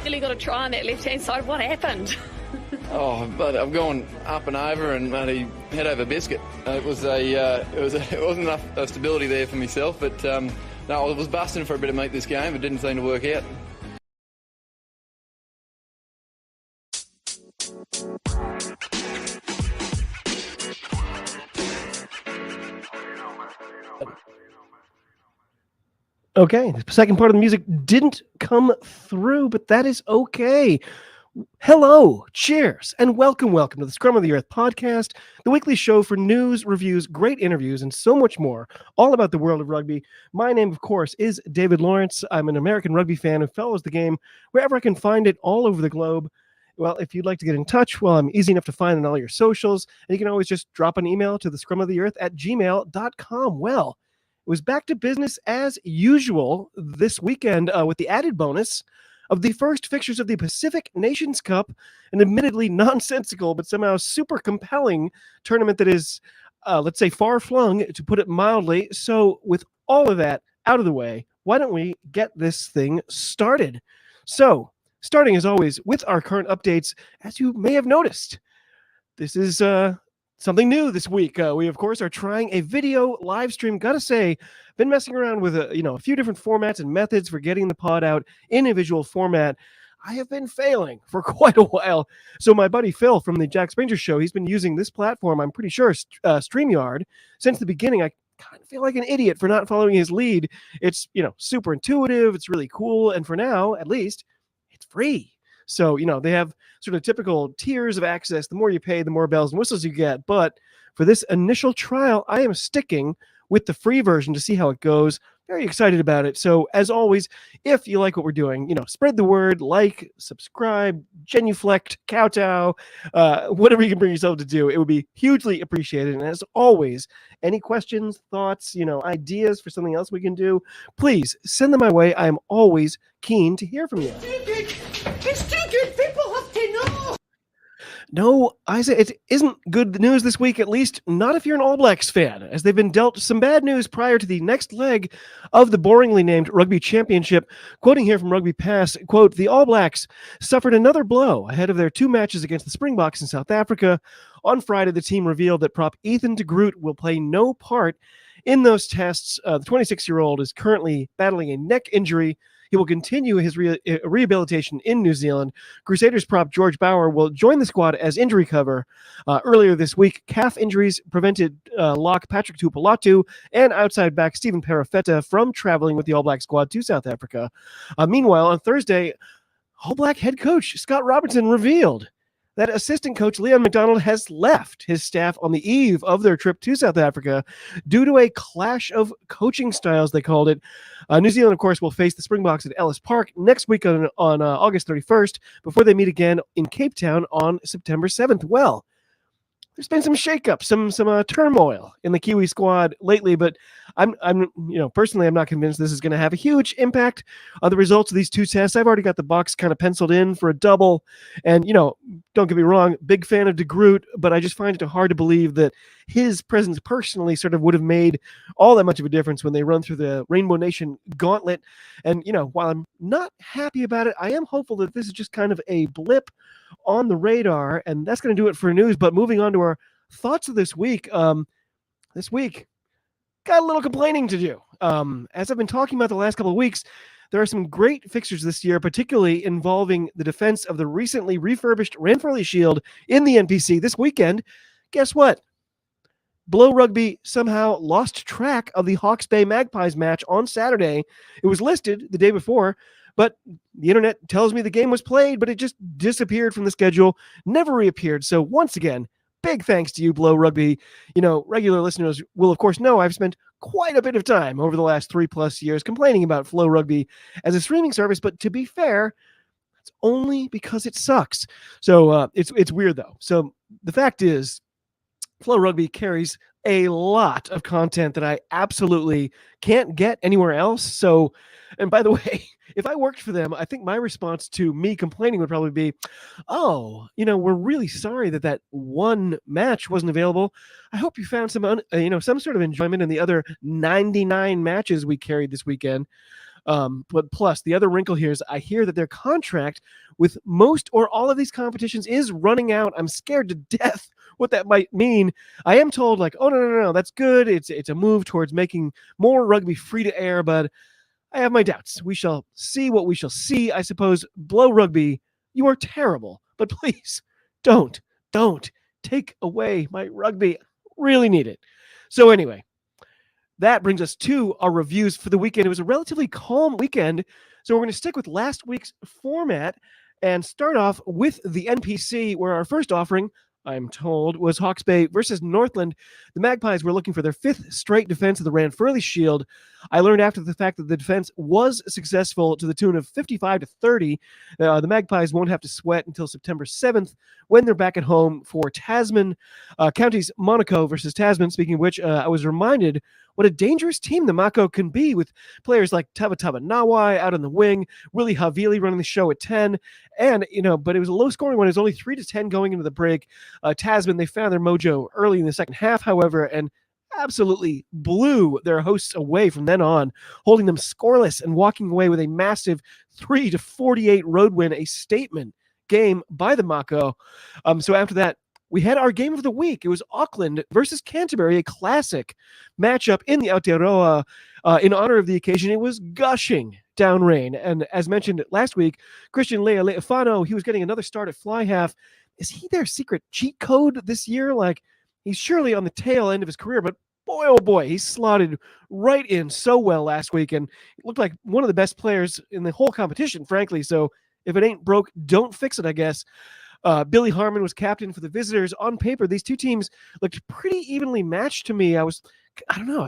Really got to try on that left-hand side. What happened? But I've gone up and over and bloody head over biscuit. It wasn't enough stability there for myself, but no, I was busting for a bit of meat this game. It didn't seem to work out. Okay, the second part of the music didn't come through, but that is okay. Hello, cheers, and welcome to the Scrum of the Earth podcast, the weekly show for news, reviews, great interviews, and so much more, all about the world of rugby. My name, of course, is David Lawrence. I'm an American rugby fan who follows the game wherever I can find it all over the globe. Well, if you'd like to get in touch, well, I'm easy enough to find on all your socials, and you can always just drop an email to the scrumoftheearth@gmail.com. Well, it was back to business as usual this weekend with the added bonus of the first fixtures of the Pacific Nations Cup, an admittedly nonsensical but somehow super compelling tournament that is, let's say, far-flung, to put it mildly. So with all of that out of the way, why don't we get this thing started? So, starting as always with our current updates, as you may have noticed, this is something new this week. We, of course, are trying a video live stream. Gotta say, been messing around with a few different formats and methods for getting the pod out in a visual format. I have been failing for quite a while. So my buddy Phil from the Jack Springer Show, he's been using this platform, I'm pretty sure, StreamYard, since the beginning. I kind of feel like an idiot for not following his lead. It's, super intuitive. It's really cool. And for now, at least, it's free. So, they have sort of typical tiers of access. The more you pay, the more bells and whistles you get. But for this initial trial, I am sticking with the free version to see how it goes. Very excited about it. So, as always, if you like what we're doing, spread the word, like, subscribe, genuflect, kowtow, whatever you can bring yourself to do. It would be hugely appreciated. And as always, any questions, thoughts, ideas for something else we can do, please send them my way. I am always keen to hear from you. It's too good. People have to know. No, Isaac, it isn't good news this week, at least not if you're an All Blacks fan, as they've been dealt some bad news prior to the next leg of the boringly named Rugby Championship. Quoting here from Rugby Pass, quote, "The All Blacks suffered another blow ahead of their two matches against the Springboks in South Africa. On Friday, the team revealed that prop Ethan de Groot will play no part in those tests. The 26-year-old is currently battling a neck injury. He will continue his rehabilitation in New Zealand. Crusaders prop George Bauer will join the squad as injury cover. Earlier this week, calf injuries prevented lock Patrick Tupolatu and outside back Stephen Perafeta from traveling with the All Black squad to South Africa. Meanwhile, on Thursday, All Black head coach Scott Robertson revealed that assistant coach Leon McDonald has left his staff on the eve of their trip to South Africa due to a clash of coaching styles, they called it. New Zealand, of course, will face the Springboks at Ellis Park next week on August 31st before they meet again in Cape Town on September 7th. Well, there's been some shakeup, some turmoil in the Kiwi squad lately, but I'm personally, I'm not convinced this is going to have a huge impact on the results of these two tests. I've already got the Bucks kind of penciled in for a double, and don't get me wrong, big fan of de Groot, but I just find it hard to believe that his presence personally sort of would have made all that much of a difference when they run through the Rainbow Nation gauntlet. And while I'm not happy about it, I am hopeful that this is just kind of a blip on the radar, and that's going to do it for news. But moving on to our thoughts of this week. This week got a little complaining to do. As I've been talking about the last couple of weeks, there are some great fixtures this year, particularly involving the defense of the recently refurbished Ranfurly Shield in the NPC this weekend. Guess what? Blow Rugby somehow lost track of the Hawke's Bay Magpies match on Saturday. It was listed the day before, but the internet tells me the game was played, but it just disappeared from the schedule, never reappeared. So once again, big thanks to you, Blow Rugby. Regular listeners will, of course, know I've spent quite a bit of time over the last 3+ years complaining about Flow Rugby as a streaming service, but to be fair, it's only because it sucks. So it's weird, though. So the fact is, Flow Rugby carries a lot of content that I absolutely can't get anywhere else. So, and by the way, if I worked for them, I think my response to me complaining would probably be, "Oh, we're really sorry that one match wasn't available. I hope you found some sort of enjoyment in the other 99 matches we carried this weekend." But plus, the other wrinkle here is I hear that their contract with most or all of these competitions is running out. I'm scared to death what that might mean. I am told, like, oh, no, that's good. It's a move towards making more rugby free to air, but I have my doubts. We shall see what we shall see, I suppose. Blow Rugby, you are terrible, but please don't take away my rugby. Really need it. So anyway, that brings us to our reviews for the weekend. It was a relatively calm weekend, so we're going to stick with last week's format and start off with the NPC, where our first offering, I'm told, was Hawke's Bay versus Northland. The Magpies were looking for their 5th straight defense of the Ranfurly Shield. I learned after the fact that the defense was successful to the tune of 55-30. The Magpies won't have to sweat until September 7th when they're back at home for Tasman. Counties Monaco versus Tasman. Speaking of which, I was reminded what a dangerous team the Mako can be, with players like Tabataba Nawai out on the wing, Willie Havili running the show at 10. And, but it was a low-scoring one. It was only 3-10 going into the break. Tasman, they found their mojo early in the second half, however, and absolutely blew their hosts away from then on, holding them scoreless and walking away with a massive 3-48 road win, a statement game by the Mako. So after that, we had our game of the week. It was Auckland versus Canterbury, a classic matchup in the Aotearoa. In honor of the occasion, it was gushing down rain. And as mentioned last week, Christian Lea Leofano, he was getting another start at fly half. Is he their secret cheat code this year? Like, he's surely on the tail end of his career, but boy, oh boy, he slotted right in so well last week and looked like one of the best players in the whole competition, frankly. So if it ain't broke, don't fix it, I guess. Billy Harmon was captain for the visitors. On paper, these two teams looked pretty evenly matched to me. I was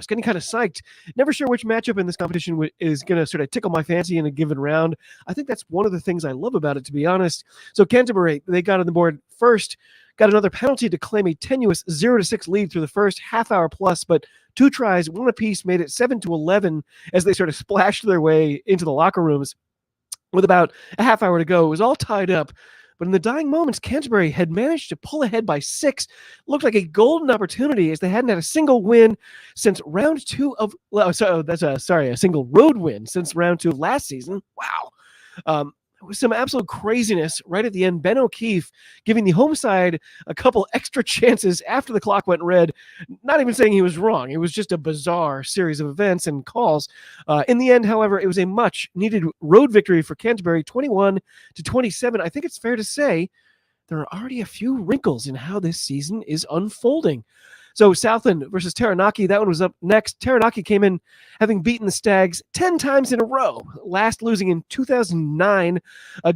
getting kind of psyched. Never sure which matchup in this competition is going to sort of tickle my fancy in a given round. I think that's one of the things I love about it, to be honest. So Canterbury, they got on the board first, got another penalty to claim a tenuous 0-6 lead through the first half hour plus, but 2 tries, 1 apiece, made it 7-11 as they sort of splashed their way into the locker rooms. With about a half hour to go, it was all tied up. But in the dying moments, Canterbury had managed to pull ahead by 6. Looked like a golden opportunity, as they hadn't had a single win since round 2 of... a single road win since round 2 of last season. Wow. With some absolute craziness right at the end. Ben O'Keefe giving the home side a couple extra chances after the clock went red. Not even saying he was wrong. It was just a bizarre series of events and calls. In the end, however, it was a much-needed road victory for Canterbury, 21-27. I think it's fair to say there are already a few wrinkles in how this season is unfolding. So Southland versus Taranaki, that one was up next. Taranaki came in having beaten the Stags 10 times in a row, last losing in 2009.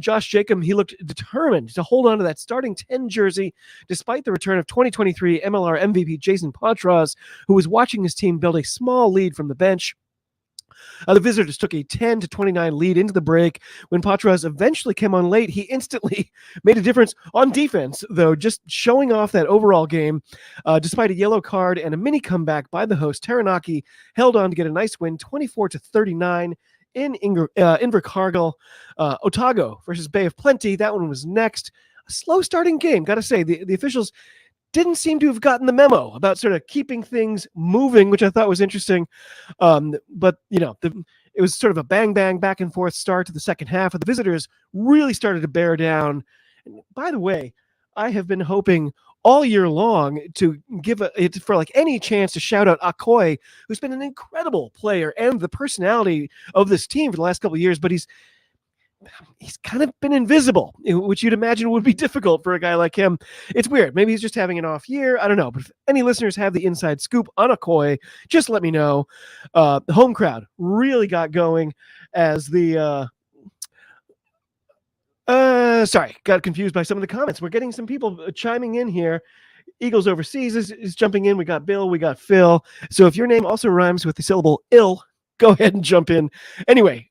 Josh Jacob, he looked determined to hold on to that starting 10 jersey, despite the return of 2023 MLR MVP Jason Patras, who was watching his team build a small lead from the bench. The visitors took a 10-29 lead into the break. When Patras eventually came on late, he instantly made a difference on defense, though, just showing off that overall game. Despite a yellow card and a mini comeback by the host, Taranaki held on to get a nice win, 24-39 in Invercargill. Otago versus Bay of Plenty, that one was next. A slow starting game, got to say. The officials didn't seem to have gotten the memo about sort of keeping things moving, which I thought was interesting. But, it was sort of a bang-bang back-and-forth start to the second half. The visitors really started to bear down. And by the way, I have been hoping all year long to give it for like any chance to shout out Akoi, who's been an incredible player and the personality of this team for the last couple of years, but he's kind of been invisible, which you'd imagine would be difficult for a guy like him. It's weird. Maybe he's just having an off year. I don't know. But if any listeners have the inside scoop on Akoi, just let me know. The home crowd really got going as the... got confused by some of the comments. We're getting some people chiming in here. Eagles Overseas is jumping in. We got Bill. We got Phil. So if your name also rhymes with the syllable ill, go ahead and jump in. Anyway,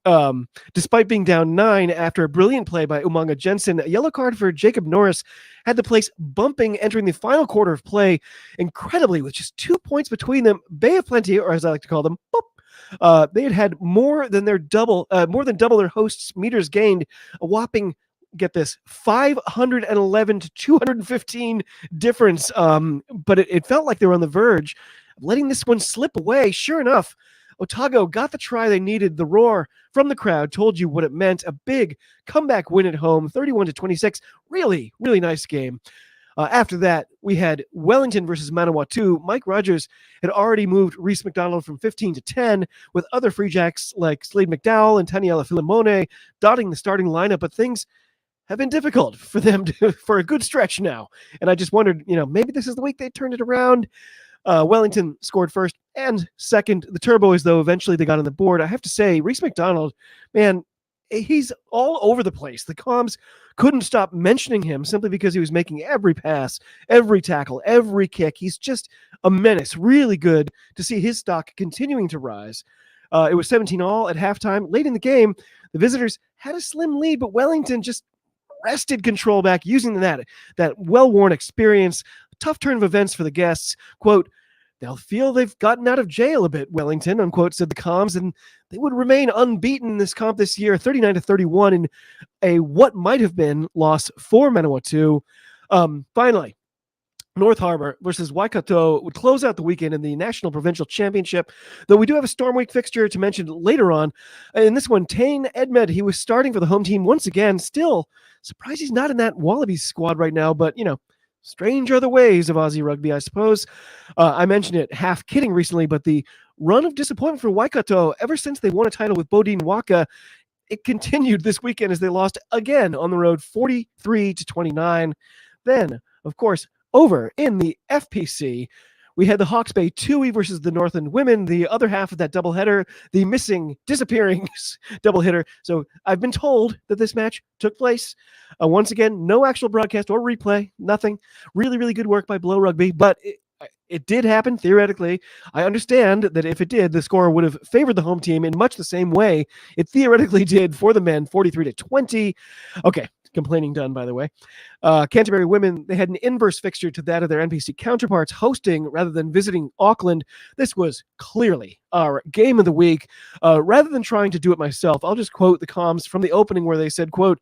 despite being down 9 after a brilliant play by Umanga Jensen, a yellow card for Jacob Norris had the place bumping entering the final quarter of play. Incredibly, with just 2 points between them, Bay of Plenty, or as I like to call them, boop, they had more than double their hosts' meters gained, a whopping, get this, 511 to 215 difference. But it felt like they were on the verge of letting this one slip away. Sure enough, Otago got the try they needed. The roar from the crowd told you what it meant. A big comeback win at home, 31-26. Really, really nice game. After that, we had Wellington versus Manawatu. Mike Rogers had already moved Reese McDonald from 15 to 10, with other Free Jacks like Slade McDowell and Taniela Filimone dotting the starting lineup, but things have been difficult for them for a good stretch now. And I just wondered, maybe this is the week they turned it around. Wellington scored first and second. The Turboys, though, eventually they got on the board. I have to say, Reese McDonald, man, he's all over the place. The comms couldn't stop mentioning him simply because he was making every pass, every tackle, every kick. He's just a menace. Really good to see his stock continuing to rise. It was 17-all at halftime. Late in the game, the visitors had a slim lead, but Wellington just wrested control back using that well-worn experience. Tough turn of events for the guests. Quote, "They'll feel they've gotten out of jail a bit, Wellington," unquote, said the comms, and they would remain unbeaten in this comp this year, 39-31 in a what might have been loss for Manawatu. Finally, North Harbor versus Waikato would close out the weekend in the National Provincial Championship, though we do have a Storm Week fixture to mention later on. In this one, Tane Edmed, he was starting for the home team once again. Still, surprised he's not in that Wallabies squad right now, but, strange are the ways of Aussie rugby, I suppose. I mentioned it half kidding recently, but the run of disappointment for Waikato ever since they won a title with Bodine Waka, it continued this weekend as they lost again on the road 43-29. Then, of course, over in the FPC, we had the Hawke's Bay Tui versus the Northland women, the other half of that doubleheader, the disappearing doubleheader. So I've been told that this match took place. Once again, no actual broadcast or replay, nothing. Really, really good work by Blow Rugby, but it did happen theoretically. I understand that if it did, the score would have favored the home team in much the same way it theoretically did for the men, 43-20. Okay. Complaining done, by the way. Canterbury women, they had an inverse fixture to that of their NPC counterparts, hosting rather than visiting Auckland. This was clearly our game of the week. Rather than trying to do it myself, I'll just quote the comms from the opening where they said, quote,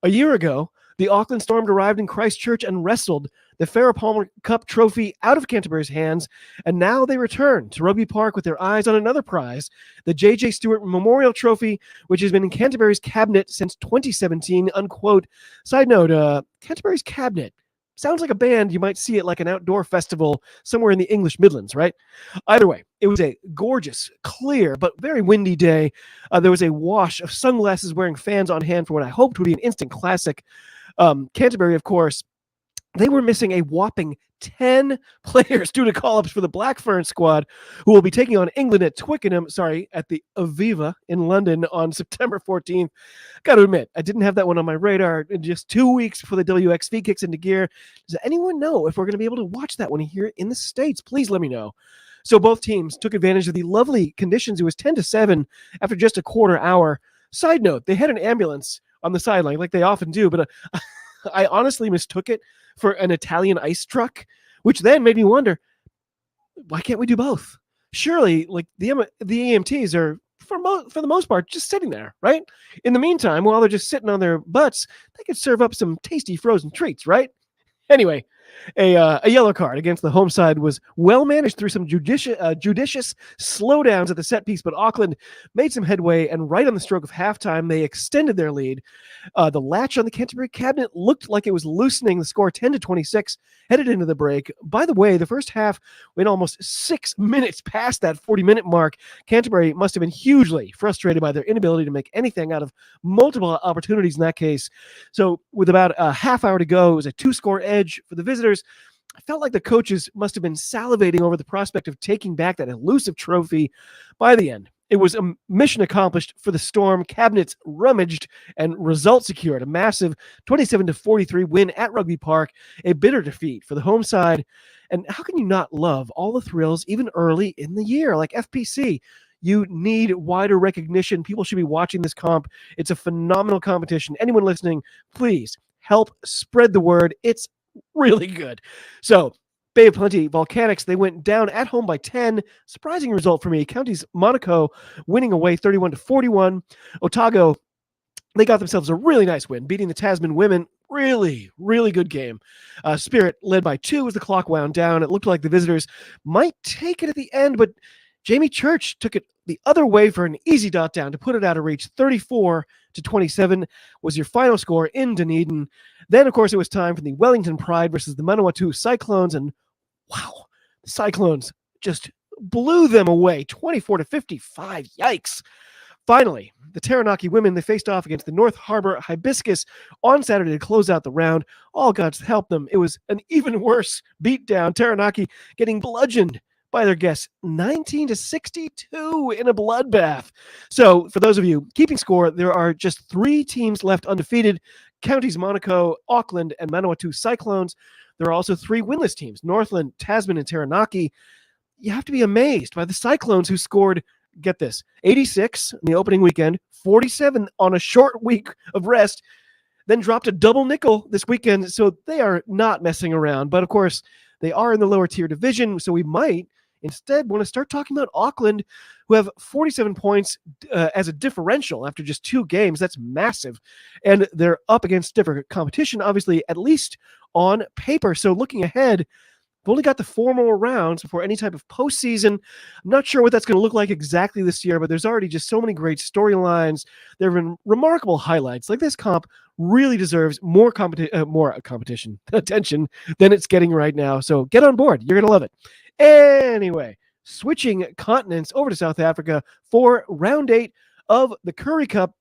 "A year ago, the Auckland Storm arrived in Christchurch and wrestled the Farrah Palmer Cup trophy out of Canterbury's hands, and now they return to Rugby Park with their eyes on another prize, the J.J. Stewart Memorial Trophy, which has been in Canterbury's cabinet since 2017, unquote. Side note, Canterbury's cabinet sounds like a band you might see at like an outdoor festival somewhere in the English Midlands, right? Either way, it was a gorgeous, clear, but very windy day. There was a wash of sunglasses wearing fans on hand for what I hoped would be an instant classic. Canterbury, of course, they were missing a whopping 10 players due to call-ups for the Black Fern squad, who will be taking on England at the Aviva in London on September 14th. Got to admit, I didn't have that one on my radar in just 2 weeks before the WXV kicks into gear. Does anyone know if we're going to be able to watch that one here in the States? Please let me know. So both teams took advantage of the lovely conditions. It was 10-7 after just a quarter hour. Side note, they had an ambulance on the sideline like they often do, but I honestly mistook it for an Italian ice truck, which then made me wonder, why can't we do both? Surely, like the EMTs are, for the most part, just sitting there, right? In the meantime, while they're just sitting on their butts, they could serve up some tasty frozen treats, right? Anyway, a yellow card against the home side was well managed through some judicious slowdowns at the set piece, but Auckland made some headway, and right on the stroke of halftime, they extended their lead. The latch on the Canterbury cabinet looked like it was loosening. The score 10-26 headed into the break. By the way, the first half went almost 6 minutes past that 40-minute mark. Canterbury must have been hugely frustrated by their inability to make anything out of multiple opportunities in that case. So with about a half hour to go, it was a 2-score edge for the visitors. I felt like the coaches must have been salivating over the prospect of taking back that elusive trophy. By the end, it was a mission accomplished for the Storm. Cabinets rummaged and result secured. A massive 27-43 win at Rugby Park. A bitter defeat for the home side. And how can you not love all the thrills even early in the year? Like FPC, you need wider recognition. People should be watching this comp. It's a phenomenal competition. Anyone listening, please help spread the word. It's really good. So, Bay of Plenty Volcanics, they went down at home by 10. Surprising result for me. Counties Monaco winning away 31-41. Otago, they got themselves a really nice win, beating the Tasman women. Really, really good game. Spirit led by 2 as the clock wound down. It looked like the visitors might take it at the end, but Jamie Church took it the other way for an easy dot down to put it out of reach. 34-27 was your final score in Dunedin. Then, of course, it was time for the Wellington Pride versus the Manawatu Cyclones, and wow, the Cyclones just blew them away, 24-55. Yikes. Finally, the Taranaki women, they faced off against the North Harbour Hibiscus on Saturday to close out the round. All gods help them. It was an even worse beatdown. Taranaki getting bludgeoned by their guests 19-62 in a bloodbath. So for those of you keeping score, there are just 3 teams left undefeated: Counties Monaco, Auckland, and Manawatu Cyclones. There are also 3 winless teams: Northland, Tasman, and Taranaki. You have to be amazed by the Cyclones, who scored, get this, 86 in the opening weekend, 47 on a short week of rest, then dropped a double nickel this weekend. So they are not messing around. But of course, they are in the lower tier division. So we might instead want to start talking about Auckland, who have 47 points as a differential after just 2 games. That's massive. And they're up against different competition, obviously, at least on paper. So looking ahead, we've only got the 4 more rounds before any type of postseason. I'm not sure what that's going to look like exactly this year, but there's already just so many great storylines. There have been remarkable highlights. Like, this comp really deserves more competition attention than it's getting right now. So get on board. You're going to love it. Anyway, switching continents over to South Africa for round 8 of the Currie Cup.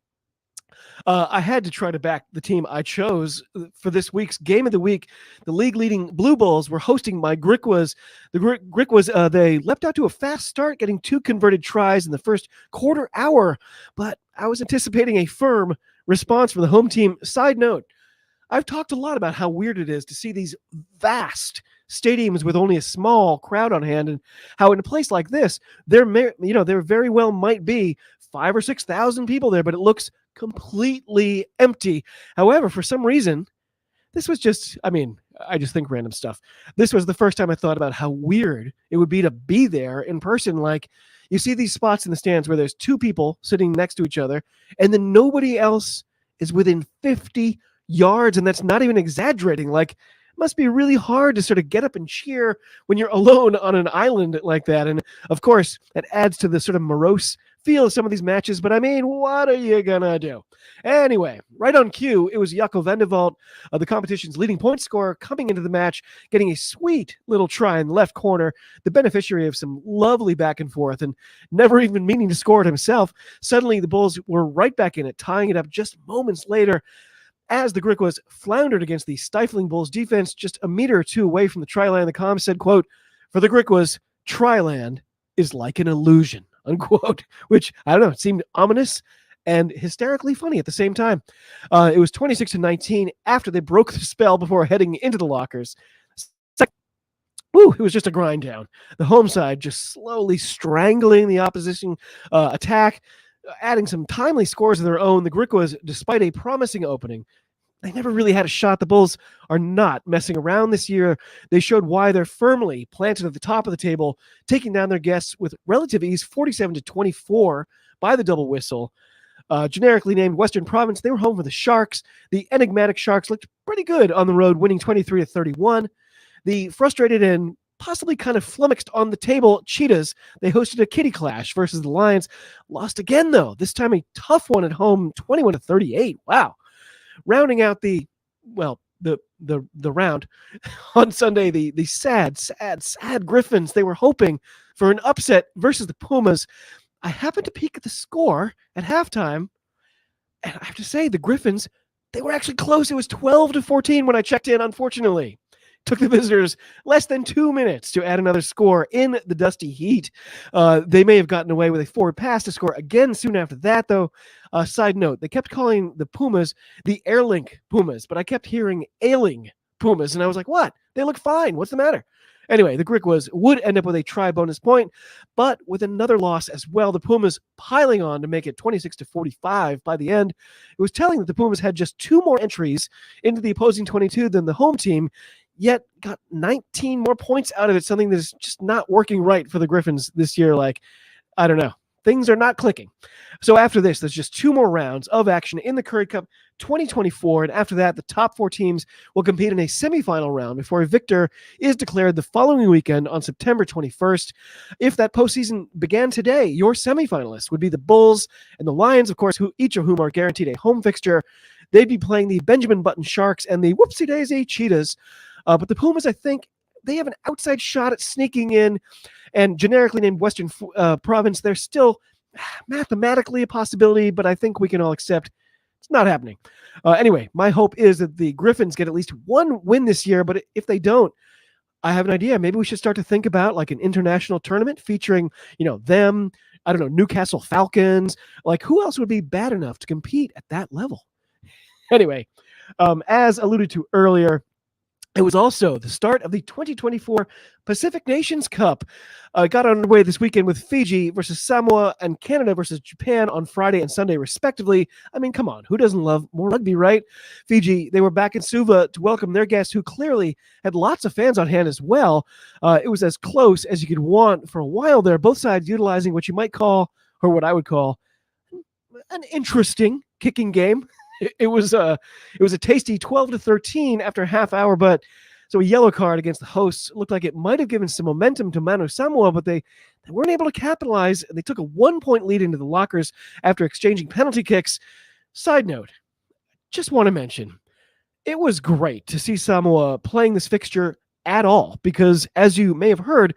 I had to try to back the team I chose for this week's Game of the Week. The league-leading Blue Bulls were hosting my Griquas. The Griquas, they leapt out to a fast start, getting 2 converted tries in the first quarter hour, but I was anticipating a firm response from the home team. Side note, I've talked a lot about how weird it is to see these vast stadiums with only a small crowd on hand, and how in a place like this, there very well might be 5,000 or 6,000 people there, but it looks completely empty. However, for some reason, this was just, I just think random stuff. This was the first time I thought about how weird it would be to be there in person. Like, you see these spots in the stands where there's 2 people sitting next to each other, and then nobody else is within 50 yards, and that's not even exaggerating. Like, it must be really hard to sort of get up and cheer when you're alone on an island like that. And of course, that adds to the sort of morose feel of some of these matches, but what are you gonna do? Anyway, right on cue, it was Jaco van der Walt, the competition's leading point scorer, coming into the match, getting a sweet little try in the left corner, the beneficiary of some lovely back and forth, and never even meaning to score it himself. Suddenly, the Bulls were right back in it, tying it up just moments later, as the Griquas floundered against the stifling Bulls defense just a meter or 2 away from the try line. The comm said, quote, "For the Griquas, Tryland is like an illusion," unquote, which, I don't know, it seemed ominous and hysterically funny at the same time. It was 26-19 after they broke the spell before heading into the lockers. It was just a grind down. The home side just slowly strangling the opposition attack, adding some timely scores of their own. The Griquas, despite a promising opening, they never really had a shot. The Bulls are not messing around this year. They showed why they're firmly planted at the top of the table, taking down their guests with relative ease, 47-24 by the double whistle. Generically named Western Province, they were home for the Sharks. The enigmatic Sharks looked pretty good on the road, winning 23-31. The frustrated and possibly kind of flummoxed on the table Cheetahs, they hosted a kitty clash versus the Lions. Lost again, though. This time a tough one at home, 21-38. Wow. Rounding out the round on Sunday, the sad Griffins, they were hoping for an upset versus the Pumas. I happened to peek at the score at halftime, and I have to say, the Griffins, they were actually close. It was 12-14 when I checked in, unfortunately. Took the visitors less than 2 minutes to add another score in the dusty heat. They may have gotten away with a forward pass to score again soon after that, though. Side note, they kept calling the Pumas the Airlink Pumas, but I kept hearing ailing Pumas, and I was like, what? They look fine. What's the matter? Anyway, the Griquas would end up with a try bonus point, but with another loss as well, the Pumas piling on to make it 26-45 by the end. It was telling that the Pumas had just 2 more entries into the opposing 22 than the home team, yet got 19 more points out of it, something that is just not working right for the Griffins this year. Like, I don't know. Things are not clicking. So after this, there's just 2 more rounds of action in the Currie Cup 2024. And after that, the top 4 teams will compete in a semifinal round before a victor is declared the following weekend on September 21st. If that postseason began today, your semifinalists would be the Bulls and the Lions, of course, each of whom are guaranteed a home fixture. They'd be playing the Benjamin Button Sharks and the whoopsie-daisy Cheetahs. But the Pumas, I think, they have an outside shot at sneaking in, and generically named Western Province, they're still mathematically a possibility, but I think we can all accept it's not happening. Anyway, my hope is that the Griffins get at least 1 win this year, but if they don't, I have an idea. Maybe we should start to think about like an international tournament featuring, them, I don't know, Newcastle Falcons. Like, who else would be bad enough to compete at that level? Anyway, as alluded to earlier, it was also the start of the 2024 Pacific Nations Cup. Got underway this weekend with Fiji versus Samoa and Canada versus Japan on Friday and Sunday, respectively. I mean, come on, who doesn't love more rugby, right? Fiji, they were back in Suva to welcome their guests, who clearly had lots of fans on hand as well. It was as close as you could want for a while there, both sides utilizing what you might call, or what I would call, an interesting kicking game. It was a tasty 12-13 after a half hour, but so a yellow card against the hosts looked like it might have given some momentum to Manu Samoa, but they weren't able to capitalize. They took a 1-point lead into the lockers after exchanging penalty kicks. Side note, just want to mention, it was great to see Samoa playing this fixture at all, because as you may have heard,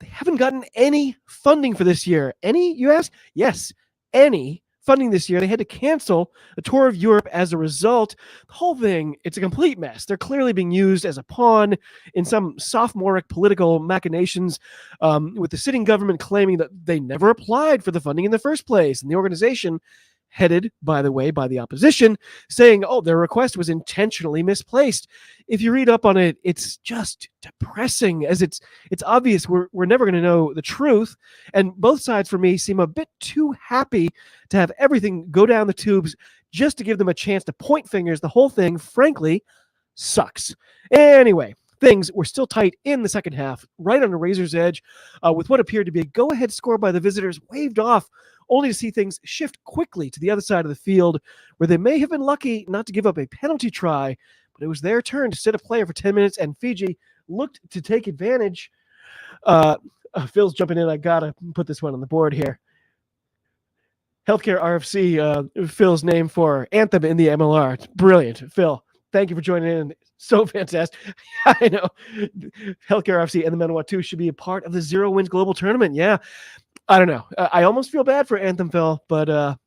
they haven't gotten any funding for this year. Any, you ask? Yes, any funding this year. They had to cancel a tour of Europe as a result. The whole thing, it's a complete mess. They're clearly being used as a pawn in some sophomoric political machinations, with the sitting government claiming that they never applied for the funding in the first place. And the organization, headed, by the way, by the opposition, saying, their request was intentionally misplaced. If you read up on it, it's just depressing, as it's obvious we're never going to know the truth. And both sides, for me, seem a bit too happy to have everything go down the tubes just to give them a chance to point fingers. The whole thing, frankly, sucks. Anyway, things were still tight in the second half, right on the razor's edge, with what appeared to be a go-ahead score by the visitors waved off, only to see things shift quickly to the other side of the field, where they may have been lucky not to give up a penalty try, but it was their turn to sit a player for 10 minutes, and Fiji looked to take advantage. Phil's jumping in. I got to put this one on the board here. Healthcare RFC, Phil's name for anthem in the MLR. It's brilliant. Phil, thank you for joining in. So fantastic. I know. Healthcare RFC and the Manawatu should be a part of the Zero Wins Global Tournament. Yeah. I don't know. I almost feel bad for Anthem Phil, but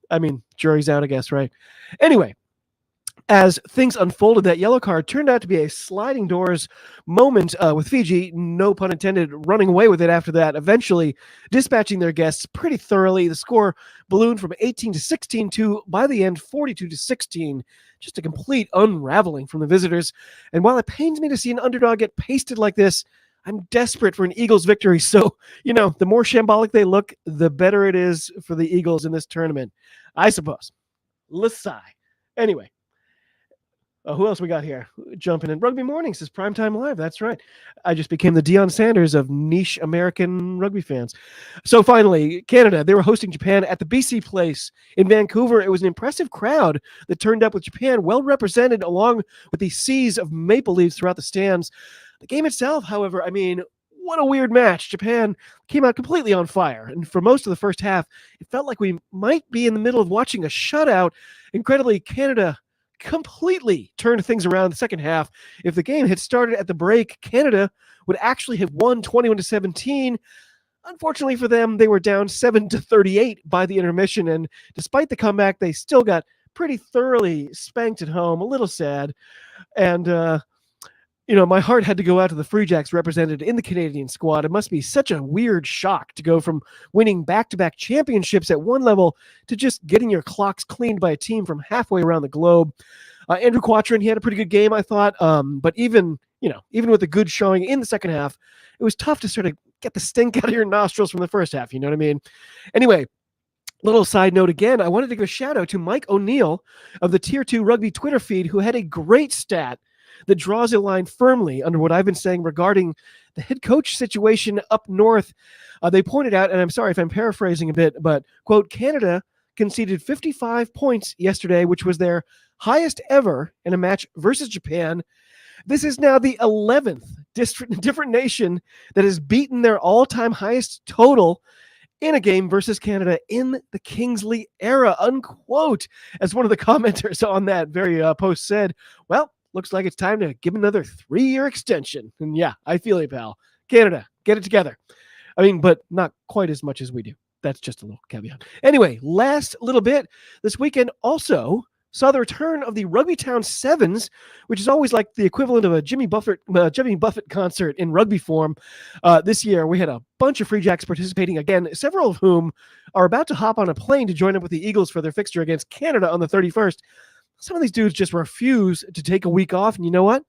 jury's out, I guess, right? Anyway, as things unfolded, that yellow card turned out to be a sliding doors moment, with Fiji, no pun intended, running away with it after that, eventually dispatching their guests pretty thoroughly. The score ballooned from 18-16 to, by the end, 42-16. Just a complete unraveling from the visitors. And while it pains me to see an underdog get pasted like this, I'm desperate for an Eagles victory. So, the more shambolic they look, the better it is for the Eagles in this tournament, I suppose. Let's sigh. Anyway, who else we got here? Jumping in. Rugby Mornings is Primetime Live. That's right. I just became the Deion Sanders of niche American rugby fans. So finally, Canada, they were hosting Japan at the BC Place in Vancouver. It was an impressive crowd that turned up, with Japan well represented along with the seas of maple leaves throughout the stands. The game itself, however, what a weird match. Japan came out completely on fire, and for most of the first half, it felt like we might be in the middle of watching a shutout. Incredibly, Canada completely turned things around in the second half. If the game had started at the break, Canada would actually have won 21-17. Unfortunately for them, they were down 7-38 by the intermission, and despite the comeback, they still got pretty thoroughly spanked at home. A little sad. And my heart had to go out to the Free Jacks represented in the Canadian squad. It must be such a weird shock to go from winning back-to-back championships at one level to just getting your clocks cleaned by a team from halfway around the globe. Andrew Quattrin, he had a pretty good game, I thought. But even with a good showing in the second half, it was tough to sort of get the stink out of your nostrils from the first half. You know what I mean? Anyway, little side note again, I wanted to give a shout out to Mike O'Neill of the Tier 2 Rugby Twitter feed, who had a great stat that draws a line firmly under what I've been saying regarding the head coach situation up north. They pointed out, and I'm sorry if I'm paraphrasing a bit, but, quote, Canada conceded 55 points yesterday, which was their highest ever in a match versus Japan. This is now the 11th different nation that has beaten their all-time highest total in a game versus Canada in the Kingsley era, unquote. As one of the commenters on that very post said, well, looks like it's time to give another 3-year extension. And yeah, I feel you, pal. Canada, get it together. But not quite as much as we do. That's just a little caveat. Anyway, last little bit. This weekend also saw the return of the Rugby Town Sevens, which is always like the equivalent of a Jimmy Buffett concert in rugby form. This year, we had a bunch of Free Jacks participating again, several of whom are about to hop on a plane to join up with the Eagles for their fixture against Canada on the 31st. Some of these dudes just refuse to take a week off, and you know what?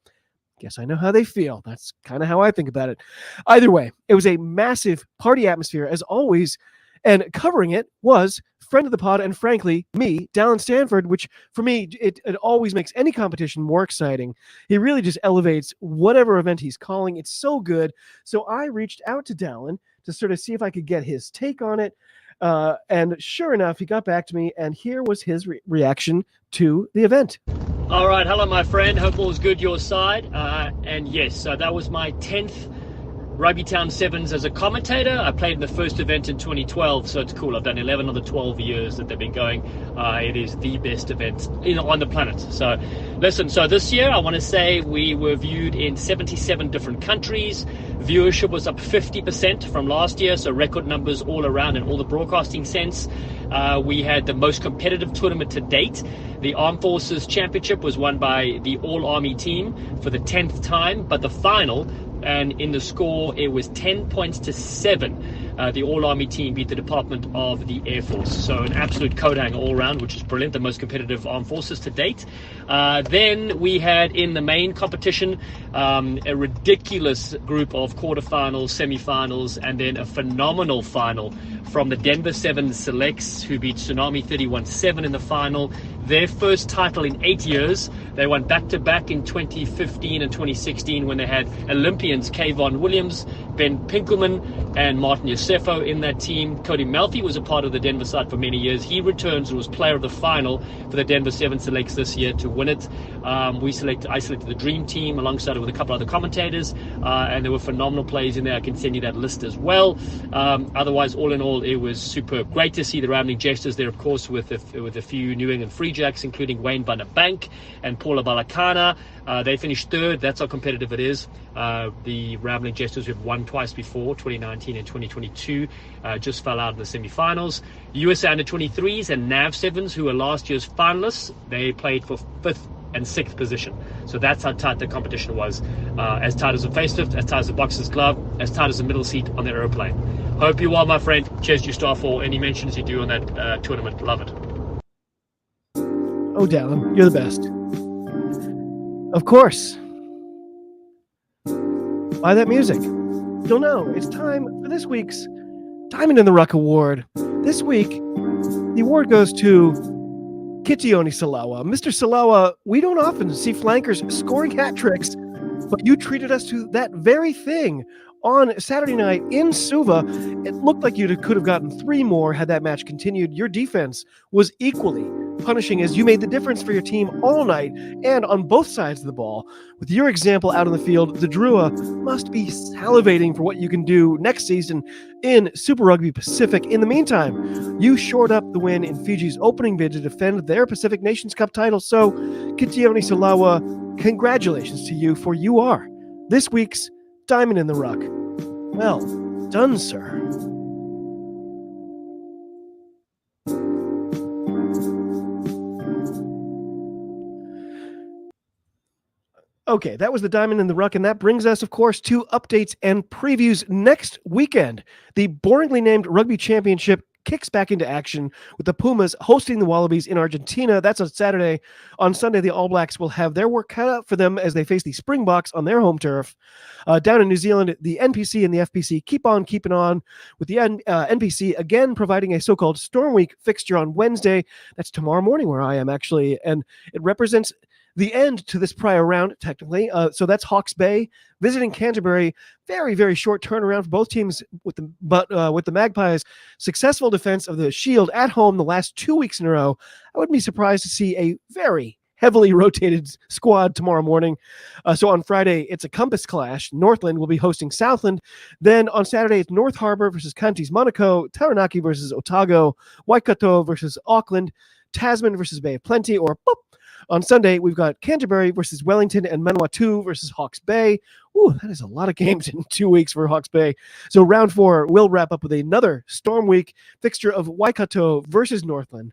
Guess I know how they feel. That's kind of how I think about it. Either way, it was a massive party atmosphere as always, and covering it was friend of the pod and frankly, me, Dallin Stanford, which for me, it always makes any competition more exciting. He really just elevates whatever event he's calling. It's so good. So I reached out to Dallin to sort of see if I could get his take on it. And sure enough, he got back to me, and here was his reaction to the event. All right, hello, my friend. Hope all's good your side. And yes, so that was my 10th Rugby Town Sevens as a commentator. I played in the first event in 2012, so it's cool. I've done 11 of the 12 years that they've been going. It is the best event on the planet. So listen, so this year I want to say we were viewed in 77 different countries. Viewership was up 50% from last year, so record numbers all around in all the broadcasting sense. We had the most competitive tournament to date. The Armed Forces Championship was won by the All-Army team for the 10th time, but the final, and in the score, it was 10 points to 7. The All-Army team beat the Department of the Air Force. So an absolute coat hanger all around, which is brilliant, the most competitive armed forces to date. Then we had in the main competition a ridiculous group of quarterfinals, semifinals, and then a phenomenal final from the Denver Sevens Selects, who beat Tsunami 31-7 in the final. Their first title in 8 years. They won back-to-back in 2015 and 2016 when they had Olympians Kayvon Williams, Ben Pinkelman, and Martin Yosefo in that team. Cody Melfi was a part of the Denver side for many years. He returns and was player of the final for the Denver Sevens Selects this year to win it. I selected the Dream Team alongside it with a couple other commentators, and there were phenomenal players in there. I can send you that list as well. Otherwise, all in all, it was super. Great to see the Rambling Jesters there, of course, with a few New England Free Jacks, including Wayne van der Bank and Paula Balakana. They finished third. That's how competitive it is. The Rambling Jesters, who have won twice before, 2019 and 2022, just fell out in the semi-finals. USA Under-23s and NAV 7s, who were last year's finalists, they played for 5th and 6th position. So that's how tight the competition was. As tight as a facelift, as tight as a boxer's glove, as tight as a middle seat on the aeroplane. Hope you are, my friend. Cheers to you, Star, for any mentions you do on that tournament. Love it. Oh, Dallin, you're the best. Of course. By that music. You'll know it's time for this week's Diamond in the Ruck Award. This week, the award goes to Kitioni Salawa. Mr. Salawa, we don't often see flankers scoring hat tricks, but you treated us to that very thing on Saturday night in Suva. It looked like you could have gotten 3 more had that match continued. Your defense was equally punishing as you made the difference for your team all night and on both sides of the ball. With your example out on the field, the Drua must be salivating for what you can do next season in Super Rugby Pacific. In the meantime, you shored up the win in Fiji's opening bid to defend their Pacific Nations Cup title. So, Kitioni Salawa, congratulations to you, for you are this week's Diamond in the Ruck. Well done, sir. Okay, that was the Diamond in the Ruck, and that brings us, of course, to updates and previews. Next weekend, the boringly named Rugby Championship kicks back into action with the Pumas hosting the Wallabies in Argentina. That's on Saturday. On Sunday, the All Blacks will have their work cut out for them as they face the Springboks on their home turf. Down in New Zealand, the NPC and the FPC keep on keeping on, with the NPC again providing a so-called Storm Week fixture on Wednesday. That's tomorrow morning where I am, actually, and it represents the end to this prior round, technically. So that's Hawke's Bay visiting Canterbury. Very, very short turnaround for both teams, with the Magpies' successful defense of the Shield at home the last 2 weeks in a row. I wouldn't be surprised to see a very heavily rotated squad tomorrow morning. So on Friday, it's a compass clash. Northland will be hosting Southland. Then on Saturday, it's North Harbour versus Counties Monaco, Taranaki versus Otago, Waikato versus Auckland, Tasman versus Bay of Plenty, or boop. On Sunday, we've got Canterbury versus Wellington and Manawatu versus Hawke's Bay. Ooh, that is a lot of games in 2 weeks for Hawke's Bay. So round 4 will wrap up with another Storm Week fixture of Waikato versus Northland.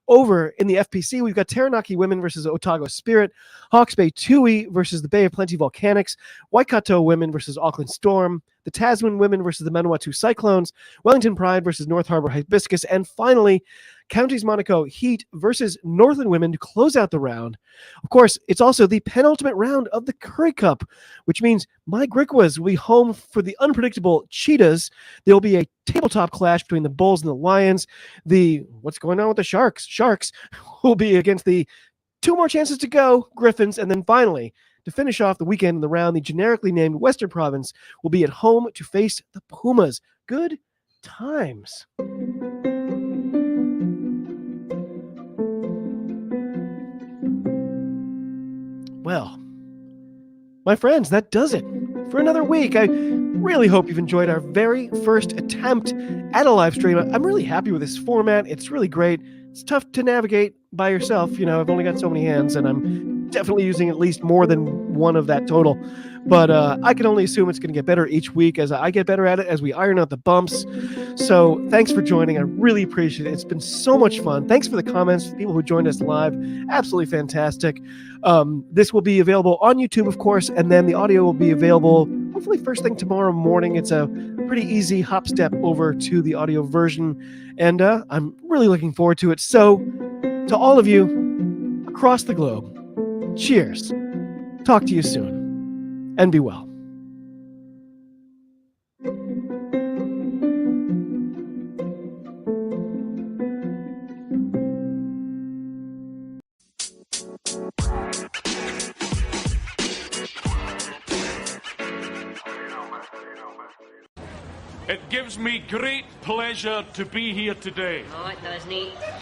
Over in the FPC, we've got Taranaki women versus Otago Spirit, Hawke's Bay Tui versus the Bay of Plenty Volcanics, Waikato women versus Auckland Storm, the Tasman women versus the Manawatu Cyclones, Wellington Pride versus North Harbour Hibiscus, and finally, Counties Monaco Heat versus Northern women to close out the round. Of course, it's also the penultimate round of the Currie Cup, which means my Griquas will be home for the unpredictable Cheetahs. There will be a tabletop clash between the Bulls and the Lions. What's going on with the Sharks? Sharks will be against the 2 more chances to go Griffins. And then finally, to finish off the weekend in the round, the generically named Western Province will be at home to face the Pumas. Good times. Well, my friends, that does it for another week. I really hope you've enjoyed our very first attempt at a live stream. I'm really happy with this format. It's really great. It's tough to navigate by yourself. I've only got so many hands, and I'm definitely using at least more than one of that total. But I can only assume it's going to get better each week as I get better at it, as we iron out the bumps. So thanks for joining. I really appreciate it. It's been so much fun. Thanks for the comments, people who joined us live. Absolutely fantastic. This will be available on YouTube, of course, and then the audio will be available hopefully first thing tomorrow morning. It's a pretty easy hop step over to the audio version, and I'm really looking forward to it. So to all of you across the globe, cheers. Talk to you soon, and be well. It gives me great pleasure to be here today. No, it doesn't.